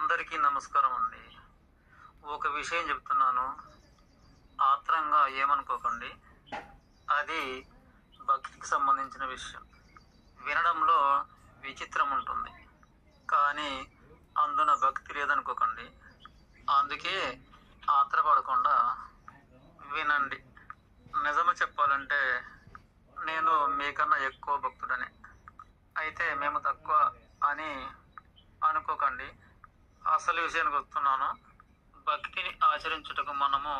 అందరికీ నమస్కారం అండి. ఒక విషయం చెప్తున్నాను, ఆత్రంగా ఏమనుకోకండి. అది భక్తికి సంబంధించిన విషయం. వినడంలో విచిత్రం ఉంటుంది, కానీ అందున భక్తి లేదనుకోకండి. అందుకే ఆత్రపడకుండా వినండి. నిజమే చెప్పాలంటే నేను మీకన్నా ఎక్కువ భక్తుడనే. అయితే మేము తక్కువ అని అనుకోకండి. అసలు విషయానికి వస్తున్నాను. భక్తిని ఆచరించుటకు మనము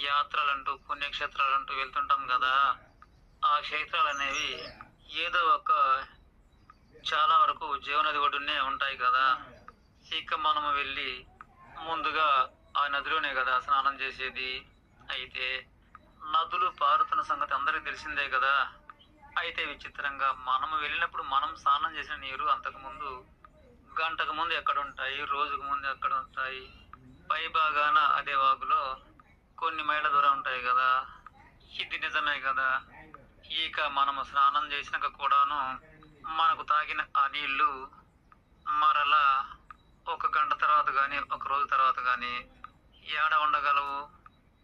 యాత్రలంటూ పుణ్యక్షేత్రాలంటూ వెళ్తుంటాం కదా. ఆ క్షేత్రాలు అనేవి ఏదో ఒక చాలా వరకు జీవనది ఒడ్డునే ఉంటాయి కదా. ఇక మనము వెళ్ళి ముందుగా ఆ నదిలోనే కదా స్నానం చేసేది. అయితే నదులు పారుతున్న సంగతి అందరికీ తెలిసిందే కదా. అయితే విచిత్రంగా మనము వెళ్ళినప్పుడు మనం స్నానం చేసిన నీరు అంతకుముందు గంటకు ముందు ఎక్కడ ఉంటాయి, రోజుకు ముందు ఎక్కడ ఉంటాయి, పై భాగాన అదే వాగులో కొన్ని మైళ్ళ దూరం ఉంటాయి కదా. ఇది నిజమే కదా. ఇక మనము స్నానం చేసినాక కూడాను మనకు తాగిన ఆ నీళ్లు మరలా ఒక గంట తర్వాత కానీ ఒక రోజు తర్వాత కానీ ఏడ ఉండగలవు?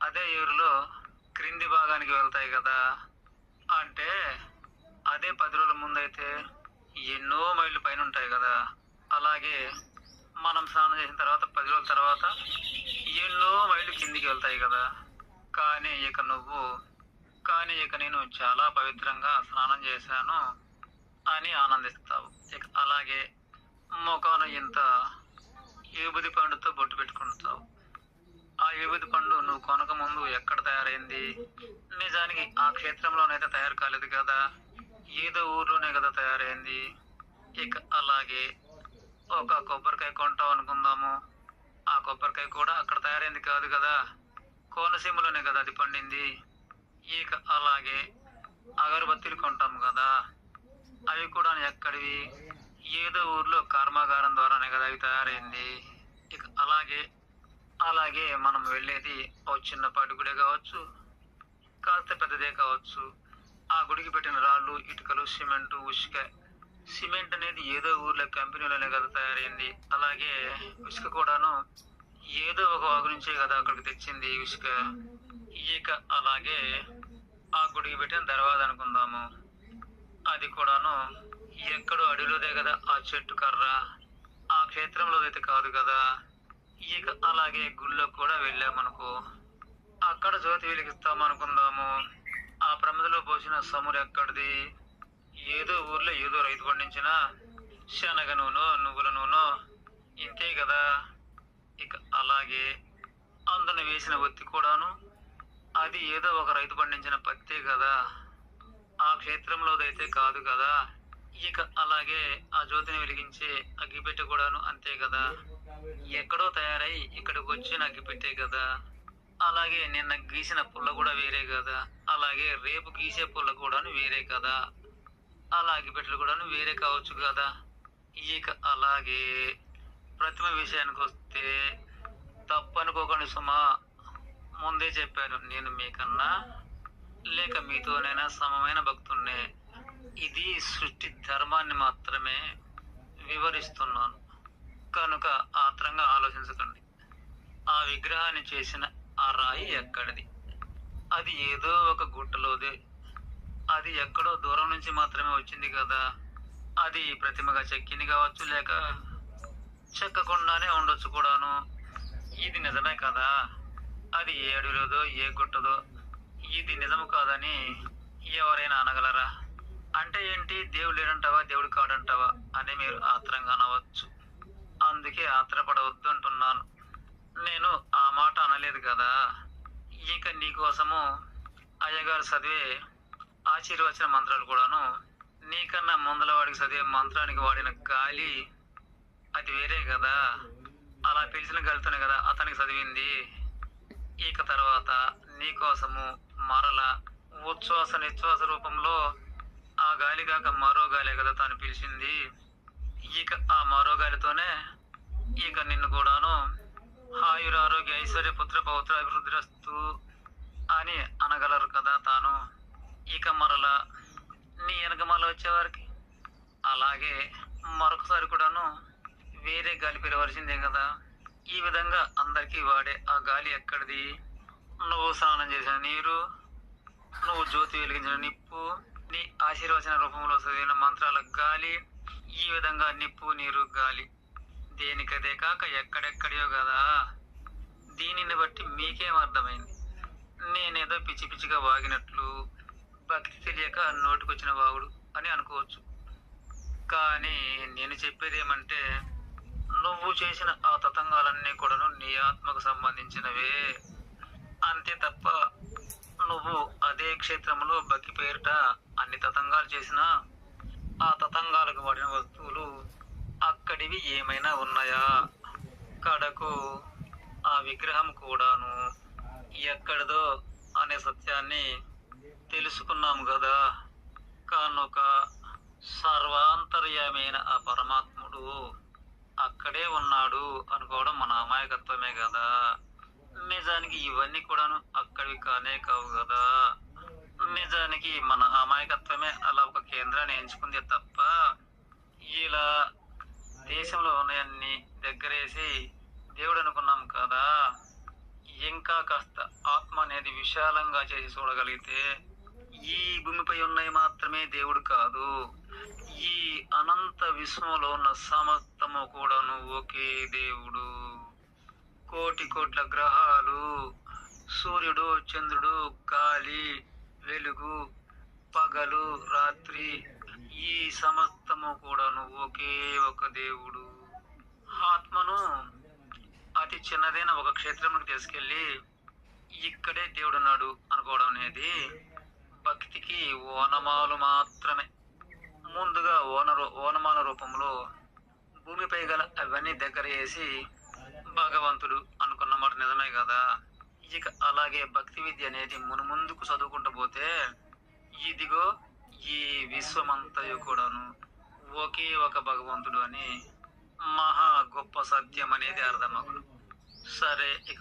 అదే ఏరులో క్రింది భాగానికి వెళ్తాయి కదా. అంటే అదే 10 రోజుల ముందైతే ఎన్నో మైళ్ళు పైన ఉంటాయి కదా. అలాగే మనం స్నానం చేసిన తర్వాత 10 రోజుల తర్వాత ఎన్నో మైళ్ళు కిందికి వెళ్తాయి కదా. కానీ ఇక నేను చాలా పవిత్రంగా స్నానం చేశాను అని ఆనందిస్తావు. ఇక అలాగే ముఖాన ఇంత ఏబుది పండుతో బొట్టు పెట్టుకుంటావు. ఆ ఏబుది పండు నువ్వు కొనక ముందు ఎక్కడ తయారైంది? నిజానికి ఆ క్షేత్రంలోనైతే తయారు కాలేదు కదా, ఏదో ఊర్లోనే కదా తయారైంది. ఇక అలాగే ఒక కొబ్బరికాయ కొంటాం అనుకుందాము. ఆ కొబ్బరికాయ కూడా అక్కడ తయారైంది కాదు కదా, కోనసీమలోనే కదా అది పండింది. ఇక అలాగే అగరబత్తీలు కొంటాం కదా, అవి కూడా ఎక్కడివి? ఏదో ఊర్లో కర్మాగారం ద్వారానే కదా అవి తయారైంది. ఇక అలాగే మనం వెళ్ళేది ఓ చిన్నపాటి గుడే కావచ్చు, కాస్త పెద్దదే కావచ్చు. ఆ గుడికి పెట్టిన రాళ్ళు, ఇటుకలు, సిమెంటు, ఉసుక. సిమెంట్ అనేది ఏదో ఊర్లో కంపెనీలోనే కదా తయారైంది. అలాగే ఉసుక కూడాను ఏదో ఒక వాగు నుంచే కదా అక్కడికి తెచ్చింది ఉసుక. ఇక అలాగే ఆ గుడికి పెట్టిన దర్వాజ అనుకుందాము, అది కూడాను ఎక్కడో అడవిలోదే కదా ఆ చెట్టు కర్ర, ఆ క్షేత్రంలో అయితే కాదు కదా. ఇక అలాగే గుళ్ళో కూడా వెళ్ళామనుకో, అక్కడ జ్యోతి వెలిగిస్తాం అనుకుందాము. ఆ ప్రమిదలో పోసిన సమురు ఎక్కడిది? ఏదో ఊర్లో ఏదో రైతు పండించిన శనగ నూనె, నువ్వుల నూనె, ఇంతే కదా. ఇక అలాగే అందున వేసిన ఒత్తి కూడాను అది ఏదో ఒక రైతు పండించిన పత్తే కదా, ఆ క్షేత్రంలోదైతే కాదు కదా. ఇక అలాగే ఆ జ్యోతిని వెలిగించే అగ్గిపెట్టె కూడాను అంతే కదా, ఎక్కడో తయారై ఇక్కడికి వచ్చిన అగ్గిపెట్టే కదా. అలాగే నిన్న గీసిన పుల్ల కూడా వేరే కదా, అలాగే రేపు గీసే పుల్ల కూడాను వేరే కదా, అలా అగ్గిపెట్టెలు కూడాను వేరే కావచ్చు కదా. ఇక అలాగే ప్రతిమ విషయానికి వస్తే తప్పనుకోకండి సుమా, ముందే చెప్పాను నేను మీకన్నా లేక మీతోనైనా సమమైన భక్తున్నే. ఇది సృష్టి ధర్మాన్ని మాత్రమే వివరిస్తున్నాను కనుక ఆత్రంగా ఆలోచించకండి. ఆ విగ్రహాన్ని చేసిన ఆ రాయి ఎక్కడిది? అది ఏదో ఒక గుట్టలోదే, అది ఎక్కడో దూరం నుంచి మాత్రమే వచ్చింది కదా. అది ప్రతిమగా చెక్కింది కావచ్చు, లేక చెక్కకుండానే ఉండొచ్చు కూడాను. ఇది నిజమే కదా. అది ఏ అడవిలోదో ఏ గుట్టదో ఇది నిజము కాదని ఎవరైనా అనగలరా? అంటే ఏంటి, దేవుడు లేడంటావా, దేవుడు కాడంటావా అని మీరు ఆత్రంగా అనవచ్చు. అందుకే ఆత్రపడవద్దు అంటున్నాను. నేను ఆ మాట అనలేదు కదా. ఇక నీకోసము అయ్యగారు చదివే ఆశీర్వచన మంత్రాలు కూడాను నీకన్నా ముందల వాడికి చదివే మంత్రానికి వాడిన గాలి అది వేరే కదా. అలా పిలిచిన గాలితోనే కదా అతనికి చదివింది. ఇక తర్వాత నీకోసము మరల ఉచ్ఛ్వాస నిశ్వాస రూపంలో ఆ గాలి కాక మరో గాలి కదా తాను పిలిచింది. ఇక ఆ మరో గాలితోనే ఇక నిన్ను కూడాను ఆయురారోగ్య ఐశ్వర్య పుత్ర పౌత్ర అభివృద్ధిరస్తు అని అనగలరు కదా తాను. ఇక మరలా నీ వెనక మళ్ళీ వచ్చేవారికి అలాగే మరొకసారి కూడాను వేరే గాలి పిలవలసిందే కదా. ఈ విధంగా అందరికీ వాడే ఆ గాలి ఎక్కడిది? నువ్వు స్నానం చేసిన నీరు, నువ్వు జ్యోతి వెలిగించిన నిప్పు, నీ ఆశీర్వచన రూపంలో చదివిన మంత్రాల గాలి, ఈ విధంగా నిప్పు నీరు గాలి దేనికదే కాక ఎక్కడెక్కడియో కదా. దీనిని బట్టి మీకేం అర్థమైంది? నేనేదో పిచ్చి పిచ్చిగా వాగినట్లు, భక్తి తెలియక నోటికొచ్చిన వాగుడు అని అనుకోవచ్చు. కానీ నేను చెప్పేది ఏమంటే, నువ్వు చేసిన ఆ తతంగాలన్నీ కూడాను నీ ఆత్మకు సంబంధించినవే, అంతే తప్ప నువ్వు అదే క్షేత్రంలో భక్తి పేరిట అన్ని తతంగాలు చేసినా ఆ తతంగాలకు వాడిన వస్తువులు అక్కడివి ఏమైనా ఉన్నాయా? కడకు ఆ విగ్రహం కూడాను ఎక్కడిదో అనే సత్యాన్ని తెలుసుకున్నాము కదా. కనుక సర్వాంతర్యమైన ఆ పరమాత్ముడు అక్కడే ఉన్నాడు అనుకోవడం మన అమాయకత్వమే కదా. నిజానికి ఇవన్నీ కూడాను అక్కడివి కానే కావు కదా. నిజానికి మన అమాయకత్వమే అలా ఒక కేంద్రాన్ని ఎంచుకుంది తప్ప ఇలా దేశంలో ఉన్నాయన్ని దగ్గరేసి దేవుడు అనుకున్నాం కదా. ఇంకా కాస్త ఆత్మ అనేది విశాలంగా చేసి చూడగలిగితే ఈ భూమిపై ఉన్నవి మాత్రమే దేవుడు కాదు, ఈ అనంత విశ్వంలో ఉన్న సమస్తము కూడాను ఒకే దేవుడు. కోటి కోట్ల గ్రహాలు, సూర్యుడు, చంద్రుడు, గాలి, వెలుగు, పగలు, రాత్రి, ఈ సమస్తము కూడాను ఒకే ఒక దేవుడు. ఆత్మను అతి చిన్నదైన ఒక క్షేత్రంలోకి తీసుకెళ్ళి ఇక్కడే దేవుడున్నాడు అనుకోవడం అనేది భక్తికి ఓనమాలు మాత్రమే. ముందుగా ఓనమాల రూపంలో భూమిపై గల అవన్నీ దగ్గర వేసి భగవంతుడు అనుకున్న మాట నిజమే కదా. ఇక అలాగే భక్తి విద్య అనేది ముందుకు చదువుకుంటూ పోతే ఇదిగో ఈ విశ్వమంతయు కూడాను ఒకే ఒక భగవంతుడు అని మహా గొప్ప సత్యం అనేది అర్థమగును. సరే, ఇక